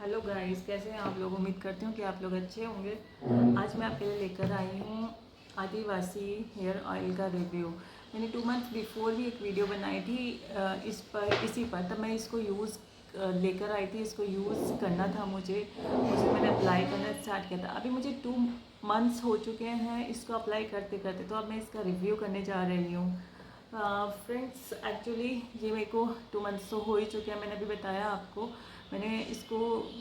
Hello guys, कैसे हैं आप लोग। उम्मीद करती हूँ कि आप लोग अच्छे होंगे। आज मैं आपके लिए लेकर आई हूँ आदिवासी हेयर ऑयल का रिव्यू। मैंने 2 मंथ्स बिफोर भी एक वीडियो बनाई थी इसी पर। तब मैं इसको यूज़ लेकर आई थी। इसको यूज़ करना था मुझे उसे मैंने अप्लाई करना स्टार्ट किया था। अभी मुझे 2 मंथ्स हो चुके हैं इसको अप्लाई करते करते। तो अब मैं इसका रिव्यू करने जा रही हूँ। फ्रेंड्स, एक्चुअली ये मेरे को 2 मंथ्स तो हो ही चुके हैं। मैंने अभी बताया आपको। मैंने इसको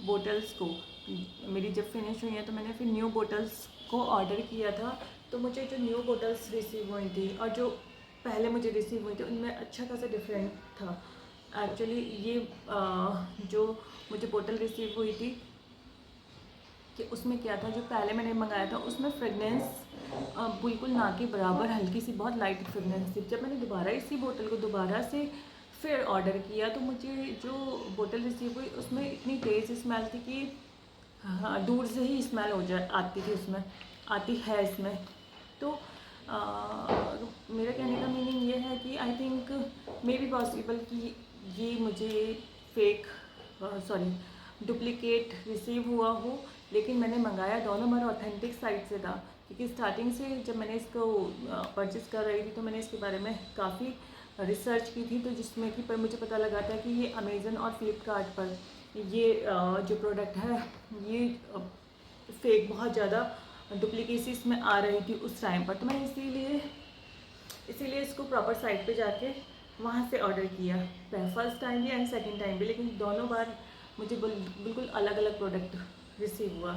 बोटल्स को मेरी जब फिनिश हुई है तो मैंने फिर न्यू बोटल्स को ऑर्डर किया था। तो मुझे जो न्यू बोटल्स रिसीव हुई थी और जो पहले मुझे रिसीव हुई थी उनमें अच्छा खासा डिफरेंट था। एक्चुअली ये जो मुझे बोतल रिसीव हुई थी कि उसमें क्या था, जो पहले मैंने मंगाया था उसमें फ्रेगनेंस बिल्कुल ना के बराबर, हल्की सी बहुत लाइट फ्रेगनेंस थी। जब मैंने दोबारा इसी बोतल को दोबारा से फिर ऑर्डर किया तो मुझे जो बोतल रिसीव हुई उसमें इतनी तेज़ स्मेल थी कि हाँ, दूर से ही स्मेल हो जाए आती थी उसमें, आती है इसमें। तो मेरा कहने का मीनिंग ये है कि I think may be possible कि ये मुझे फेक सॉरी डुप्लिकेट रिसीव हुआ हो। लेकिन मैंने मंगाया दोनों बार ऑथेंटिक साइट से था, क्योंकि स्टार्टिंग से जब मैंने इसको परचेज़ कर रही थी तो मैंने इसके बारे में काफ़ी रिसर्च की थी। तो जिसमें कि पर मुझे पता लगा था कि ये अमेज़न और फ्लिपकार्ट पर ये जो प्रोडक्ट है ये फेक बहुत ज़्यादा डुप्लीकेसी इसमें आ रही थी उस टाइम पर। तो मैं इसीलिए इसको प्रॉपर साइट पे जाके वहाँ से ऑर्डर किया, फर्स्ट टाइम भी एंड सेकंड टाइम भी। लेकिन दोनों बार मुझे बिल्कुल अलग अलग प्रोडक्ट रिसीव हुआ।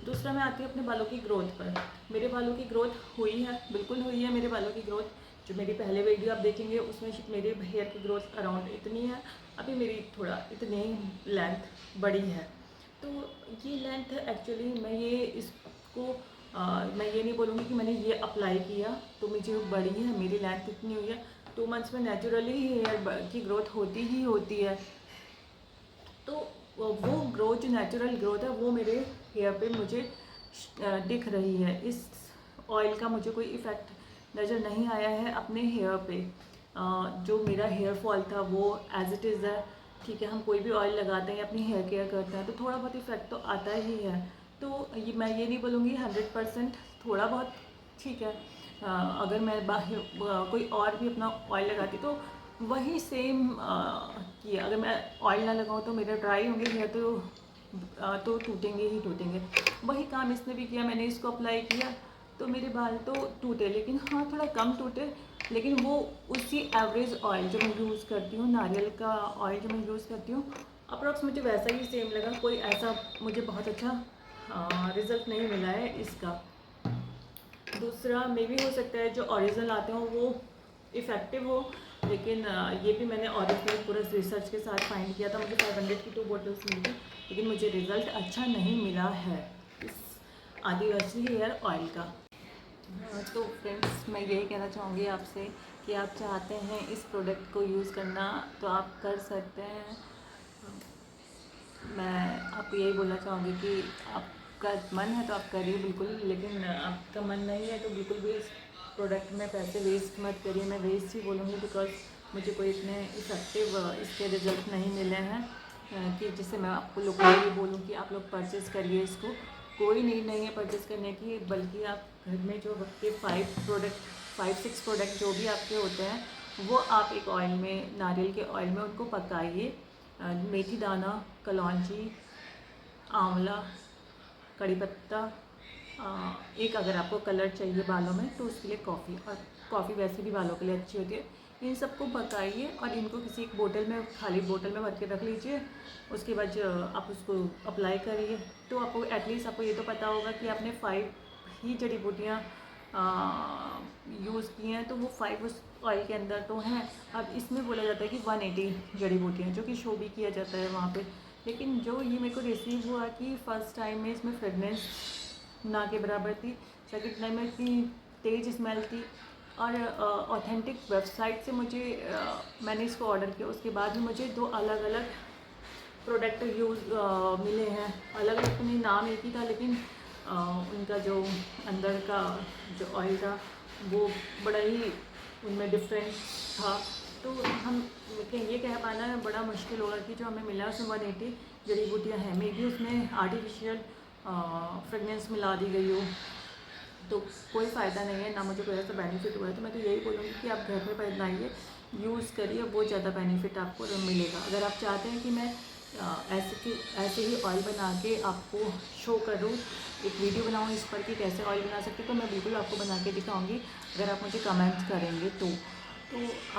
दूसरा मैं आती हूँ अपने बालों की ग्रोथ पर। मेरे बालों की ग्रोथ हुई है, बिल्कुल हुई है मेरे बालों की ग्रोथ। जो मेरी पहले वीडियो आप देखेंगे उसमें मेरे हेयर की ग्रोथ अराउंड इतनी है। अभी मेरी थोड़ा इतनी लेंथ बड़ी है। तो ये लेंथ एक्चुअली मैं ये नहीं बोलूँगी कि मैंने ये अप्लाई किया तो मुझे बड़ी है, मेरी लेंथ इतनी हुई है। 2 मंथ्स में नेचुरली हेयर की ग्रोथ होती ही होती है। तो वो ग्रोथ, जो नेचुरल ग्रोथ है वो मेरे हेयर पे मुझे दिख रही है। इस ऑयल का मुझे कोई इफ़ेक्ट नज़र नहीं आया है अपने हेयर पे। जो मेरा हेयर फॉल था वो एज़ इट इज़ है। ठीक है, हम कोई भी ऑयल लगाते हैं अपनी हेयर केयर करते हैं तो थोड़ा बहुत इफ़ेक्ट तो आता ही है। तो मैं ये नहीं बोलूँगी 100%, थोड़ा बहुत ठीक है। अगर मैं बाहर कोई और भी अपना ऑयल लगाती तो वही सेम कि अगर मैं ऑयल ना लगाऊँ तो मेरे ड्राई होंगे हेयर तो टूटेंगे ही टूटेंगे। वही काम इसने भी किया। मैंने इसको अप्लाई किया तो मेरे बाल तो टूटे, लेकिन हाँ थोड़ा कम टूटे। लेकिन वो उसी एवरेज ऑयल जो मैं यूज़ करती हूँ, नारियल का ऑयल जो मैं यूज़ करती हूँ, अप्रॉक्स मुझे वैसा ही सेम लगा। कोई ऐसा मुझे बहुत अच्छा रिज़ल्ट नहीं मिला है इसका। दूसरा मे भी हो सकता है जो ओरिजिनल आते हो वो इफ़ेक्टिव हो, लेकिन ये भी मैंने ओरिजिनल पूरा रिसर्च के साथ फाइंड किया था। मुझे 500 की 2 बॉटल्स मिली थी, लेकिन मुझे रिज़ल्ट अच्छा नहीं मिला है इस आदिवासी हेयर ऑयल का। तो फ्रेंड्स, मैं यही कहना चाहूँगी आपसे कि आप चाहते हैं इस प्रोडक्ट को यूज़ करना तो आप कर सकते हैं। मैं आपको यही बोलना चाहूँगी कि आपका मन है तो आप करिए बिल्कुल, लेकिन आपका मन नहीं है तो बिल्कुल भी इस प्रोडक्ट में पैसे वेस्ट मत करिए। मैं वेस्ट ही बोलूँगी, बिकॉज मुझे कोई इतने इफ़ेक्टिव इसके रिज़ल्ट नहीं मिले हैं कि जिससे मैं आपको लोगों को ये बोलूँ कि आप लोग परचेज़ करिए इसको। कोई नीड नहीं है परचेज़ करने की, बल्कि आप घर में जो आपके 5-6 प्रोडक्ट जो भी आपके होते हैं वो आप एक ऑयल में, नारियल के ऑयल में उनको पकाइए। मेथी दाना, कलौंजी, आंवला, कड़ी पत्ता, एक अगर आपको कलर चाहिए बालों में तो उसके लिए कॉफ़ी, और कॉफ़ी वैसे भी बालों के लिए अच्छी होती है। इन सबको पकाइए और इनको किसी एक बोतल में, खाली बोतल में भर के रख लीजिए। उसके बाद आप उसको अप्लाई करिए तो आपको एटलीस्ट आपको ये तो पता होगा कि आपने 5 ही जड़ी बूटियाँ यूज़ की हैं, तो वो 5 उस ऑयल के अंदर तो हैं। अब इसमें बोला जाता है कि 180 जड़ी बूटियाँ, जो कि शो भी किया जाता है वहाँ पे। लेकिन जो ये मेरे को रिसीव हुआ कि फ़र्स्ट टाइम में इसमें फ्रेगनेंस ना के बराबर थी, सेकंड टाइम में इतनी तेज़ स्मेल थी। और ऑथेंटिक वेबसाइट से मुझे मैंने इसको ऑर्डर किया, उसके बाद भी मुझे 2 अलग अलग प्रोडक्ट मिले हैं। अलग अलग तो नहीं, नाम एक ही था, लेकिन उनका जो अंदर का जो ऑयल था वो बड़ा ही उनमें डिफरेंस था। तो हम ये कह पाना बड़ा मुश्किल होगा कि जो हमें मिला उसमें 180 जड़ी बूटियाँ हैं, मे बी उसमें आर्टिफिशियल फ्रेगनेंस मिला दी गई हो, तो कोई फ़ायदा नहीं है, ना मुझे कोई ऐसा बेनिफिट हुआ है। तो मैं तो यही बोलूँगी कि आप घर में बनाइए, यूज़ करिए, बहुत ज़्यादा बेनिफिट आपको मिलेगा। अगर आप चाहते हैं कि मैं ऐसे ही ऑयल बना के आपको शो करूँ, एक वीडियो बनाऊँ इस पर कि कैसे ऑयल बना सकते, तो मैं बिल्कुल आपको बना के दिखाऊँगी, अगर आप मुझे कमेंट्स करेंगे तो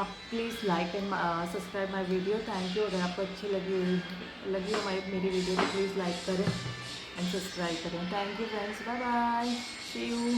आप please like and subscribe my video. Thank you. अगर आपको अच्छी लगी हमारी मेरी वीडियो तो प्लीज़ लाइक करें एंड सब्सक्राइब करें। Thank you friends, bye bye, see you.